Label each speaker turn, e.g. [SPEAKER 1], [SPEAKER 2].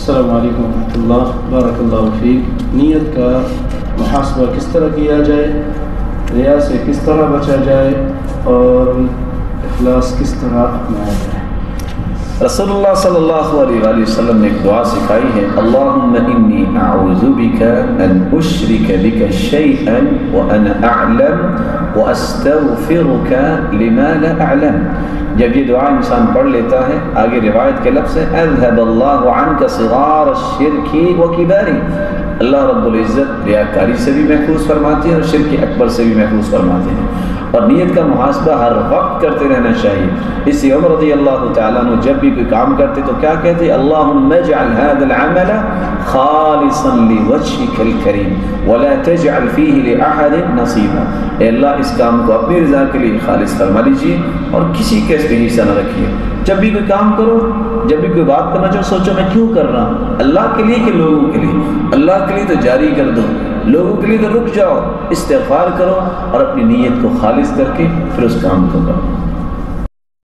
[SPEAKER 1] السلام علیکم ورحمۃ اللہ، بارک اللہ فیک۔ نیت کا محاسبہ کس طرح کیا جائے، ریا سے کس طرح بچا جائے اور اخلاص کس طرح اپنایا جائے؟
[SPEAKER 2] رسول اللہ صلی اللہ علیہ وآلہ وسلم نے ایک دعا سکھائی ہے، اللہم انی اعوذ بک ان اشرک بک شیئا وانا اعلم واستغفرک لما لا اعلم۔ جب یہ دعا انسان پڑھ لیتا ہے، آگے روایت کے لفظ ہے اذهب اللہ عنک صغار الشرک وکبارہ، اللہ رب العزت ریاکاری سے بھی محفوظ فرماتے ہیں اور شرک اکبر سے بھی محفوظ فرماتے ہیں۔ اور نیت کا محاسبہ ہر وقت کرتے رہنا چاہیے۔ اس سے عمر رضی اللہ تعالیٰ عنہ جب بھی کوئی کام کرتے تو کیا کہتے؟ اللہم اجعل هذا العمل خالصا لوجهك الكریم ولا تجعل فيه لأحد نصیبا۔ اے اللہ اس کام کو اپنی رضا کے لیے خالص فرما لیجیے اور کسی کے اس میں حصہ نہ رکھیے۔ جب بھی کوئی کام کرو، جب بھی کوئی بات کرنا چاہو، سوچو میں کیوں کر رہا ہوں، اللہ کے لیے کہ لوگوں کے لیے؟ اللہ کے لیے تو جاری کر دو، لوگوں کے لیے تو رک جاؤ، استغفار کرو اور اپنی نیت کو خالص کر کے پھر اس کام کو کرو۔